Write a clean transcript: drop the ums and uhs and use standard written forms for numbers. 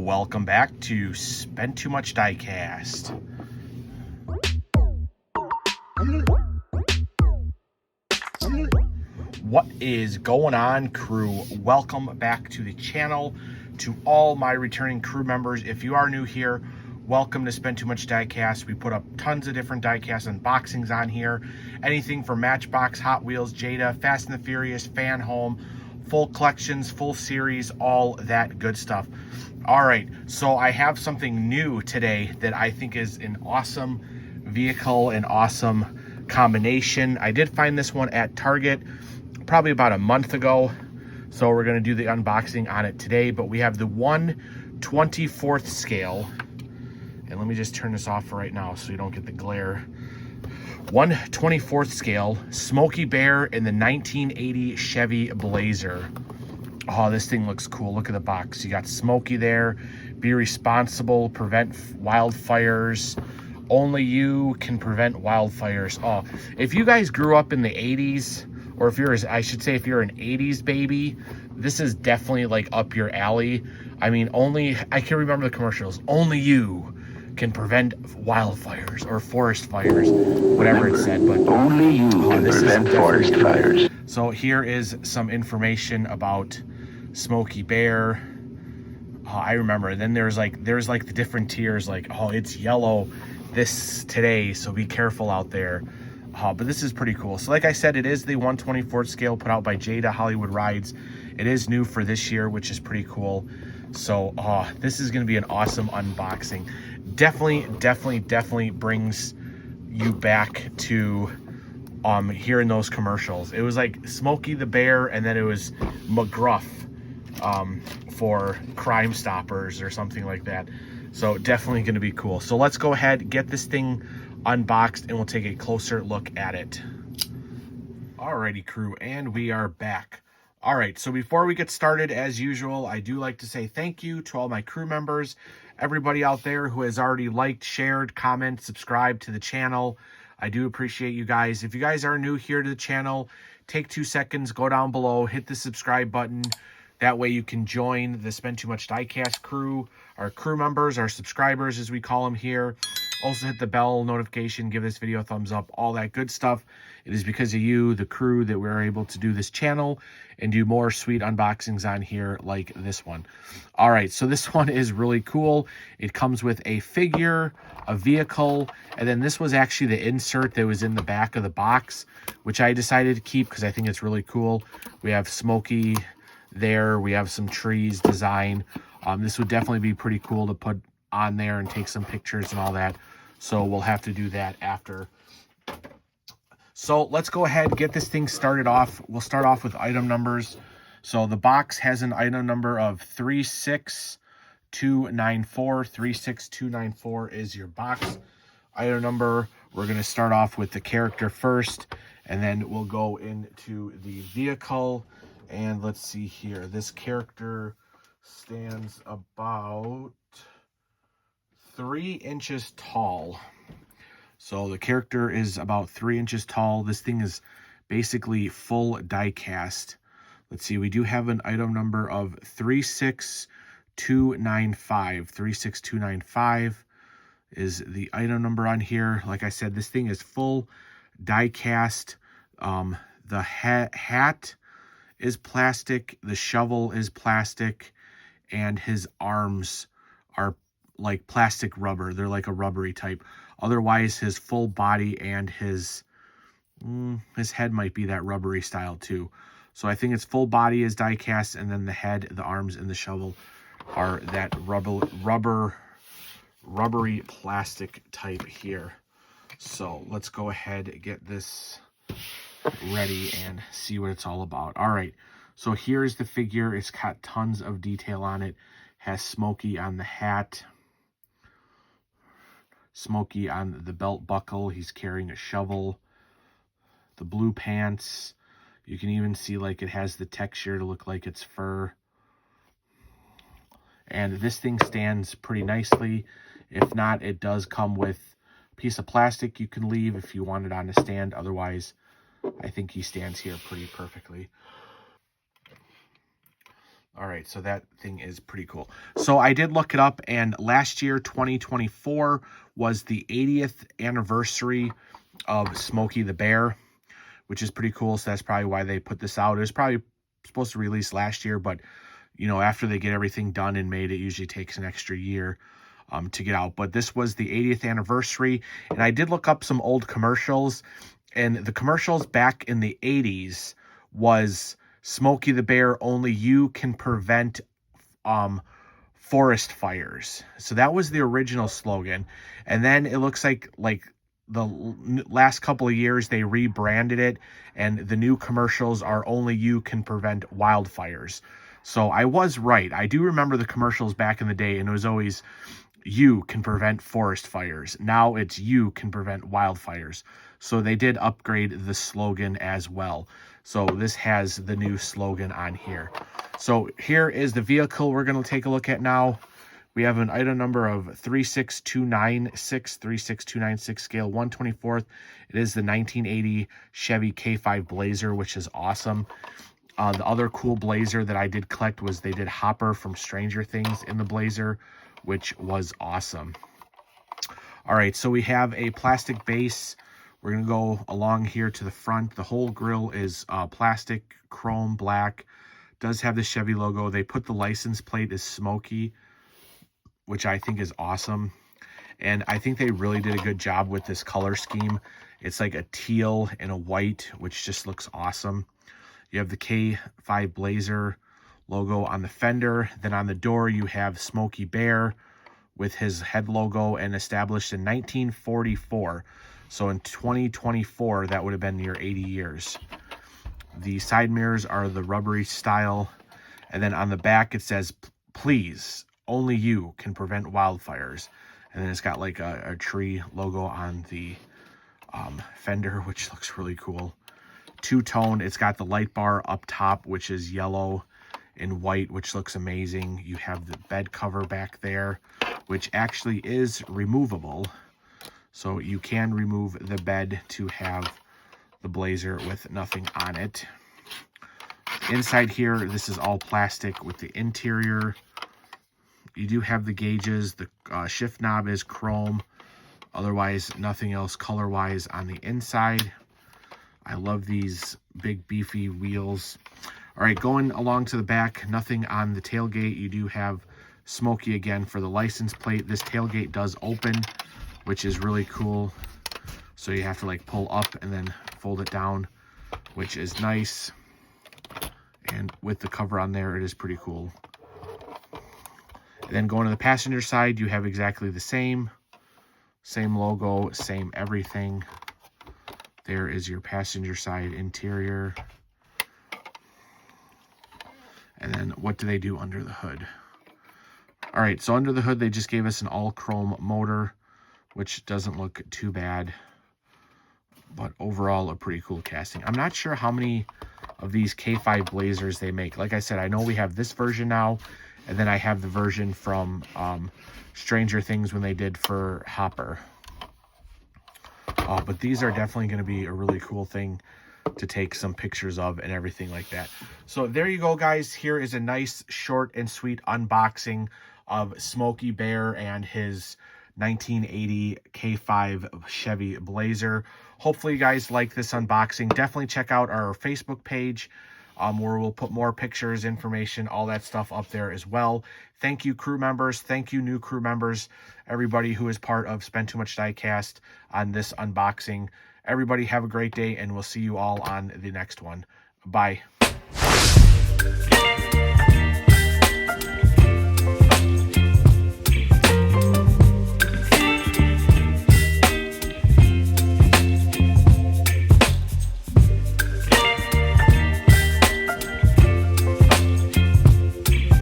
Welcome back to Spend Too Much Diecast. What is going on, crew? Welcome back to the channel. To all my returning crew members, if you are new here, welcome to Spend Too Much Diecast. We put up tons of different diecast unboxings on here. Anything from Matchbox, Hot Wheels, Jada, Fast and the Furious, Fan Home, full collections, full series, all that good stuff. All right, so I have something new today that I think is an awesome vehicle, an awesome combination. I did find this one at Target probably about a month ago, so we're going to do the unboxing on it today. But we have the 1/24th scale, and let me just turn this off for right now so you don't get the glare. 1/24th scale Smokey Bear in the 1980 Chevy Blazer. Oh, this thing looks cool. Look at the box. You got Smokey there. Be responsible, prevent wildfires. Only you can prevent wildfires. Oh, if you guys grew up in the 80s, or if you're, I should say, if you're an 80s baby, this is definitely like up your alley. I mean, I can remember the commercials. Only you can prevent wildfires or forest fires, whatever it said. But only you can prevent forest fires. So here is some information about Smokey Bear. Oh, I remember. Then there's like the different tiers, like, oh, it's yellow this today, so be careful out there. But this is pretty cool. So like I said, it is the 1/24th scale put out by Jada Hollywood Rides. It is new for this year, which is pretty cool. So this is going to be an awesome unboxing. Definitely brings you back to hearing those commercials. It was like Smokey the Bear, and then it was McGruff for Crime Stoppers or something like that. So definitely going to be cool. So let's go ahead, get this thing unboxed, and we'll take a closer look at it. Alrighty, crew, and we are back. All right, so before we get started, as usual, I do like to say thank you to all my crew members, everybody out there who has already liked, shared, commented, subscribed to the channel. I do appreciate you guys. If you guys are new here to the channel, take 2 seconds, go down below, hit the subscribe button. That way you can join the Spend Too Much Diecast crew, our crew members, our subscribers as we call them here. Also hit the bell notification, give this video a thumbs up, all that good stuff. It is because of you, the crew, that we're able to do this channel and do more sweet unboxings on here like this one. All right, so this one is really cool. It comes with a figure, a vehicle, and then this was actually the insert that was in the back of the box, which I decided to keep because I think it's really cool. We have Smokey there. We have some trees design. This would definitely be pretty cool to put on there and take some pictures and all that. So we'll have to do that after. So let's go ahead and get this thing started off. We'll start off with item numbers. So the box has an item number of 36294. 36294 is your box item number. We're going to start off with the character first, and then we'll go into the vehicle. And let's see here. This character stands about 3 inches tall. So the character is about 3 inches tall. This thing is basically full die-cast. Let's see. We do have an item number of 36295. 36295 is the item number on here. Like I said, this thing is full die-cast. The hat is plastic, the shovel is plastic, and his arms are like plastic rubber. They're like a rubbery type. Otherwise, his full body and his head might be that rubbery style too. So I think its full body is die cast, and then the head, the arms, and the shovel are that rubbery plastic type here. So let's go ahead and get this ready and see what it's all about. All right, so here's the figure. It's got tons of detail on it. Has Smokey on the hat, Smokey on the belt buckle. He's carrying a shovel, the blue pants. You can even see like it has the texture to look like it's fur. And this thing stands pretty nicely. If not, it does come with a piece of plastic you can leave if you want it on a stand. Otherwise, I think he stands here pretty perfectly. All right, so that thing is pretty cool. So I did look it up, and last year, 2024, was the 80th anniversary of Smokey the Bear, which is pretty cool. So that's probably why they put this out. It was probably supposed to release last year, but, you know, after they get everything done and made, it usually takes an extra year to get out. But this was the 80th anniversary, and I did look up some old commercials, and the commercials back in the 80s was Smokey the Bear, only you can prevent forest fires. So that was the original slogan. And then it looks like the last couple of years they rebranded it, and the new commercials are only you can prevent wildfires. So I was right. I do remember the commercials back in the day, and it was always you can prevent forest fires. Now it's you can prevent wildfires. So they did upgrade the slogan as well. So this has the new slogan on here. So here is the vehicle we're going to take a look at now. We have an item number of 36296 scale 1/24. It is the 1980 Chevy K5 Blazer, which is awesome. The other cool Blazer that I did collect was they did Hopper from Stranger Things in the Blazer, which was awesome. All right, so we have a plastic base. We're going to go along here to the front. The whole grille is plastic, chrome, black. Does have the Chevy logo. They put the license plate as Smokey, which I think is awesome. And I think they really did a good job with this color scheme. It's like a teal and a white, which just looks awesome. You have the K5 Blazer logo on the fender. Then on the door, you have Smokey Bear with his head logo, and established in 1944. So in 2024, that would have been near 80 years. The side mirrors are the rubbery style. And then on the back, it says, please, only you can prevent wildfires. And then it's got like a tree logo on the fender, which looks really cool. Two-tone, it's got the light bar up top, which is yellow and white, which looks amazing. You have the bed cover back there, which actually is removable. So you can remove the bed to have the Blazer with nothing on it. Inside here, this is all plastic with the interior. You do have the gauges. The shift knob is chrome. Otherwise, nothing else color-wise on the inside. I love these big, beefy wheels. All right, going along to the back, nothing on the tailgate. You do have Smokey again for the license plate. This tailgate does open, which is really cool. So you have to like pull up and then fold it down, which is nice. And with the cover on there, it is pretty cool. And then going to the passenger side, you have exactly the same logo, same everything. There is your passenger side interior. And then what do they do under the hood? All right, so under the hood, they just gave us an all-chrome motor, which doesn't look too bad. But overall, a pretty cool casting. I'm not sure how many of these K5 Blazers they make. Like I said, I know we have this version now, and then I have the version from Stranger Things when they did for Hopper. But these are definitely going to be a really cool thing to take some pictures of and everything like that. So there you go, guys. Here is a nice, short and sweet unboxing of Smokey Bear and his 1980 K5 Chevy Blazer. Hopefully you guys like this unboxing. Definitely check out our Facebook page where we'll put more pictures, information, all that stuff up there as well. Thank you, crew members. Thank you, new crew members, everybody who is part of Spend Too Much Diecast on this unboxing. Everybody have a great day, and we'll see you all on the next one. Bye.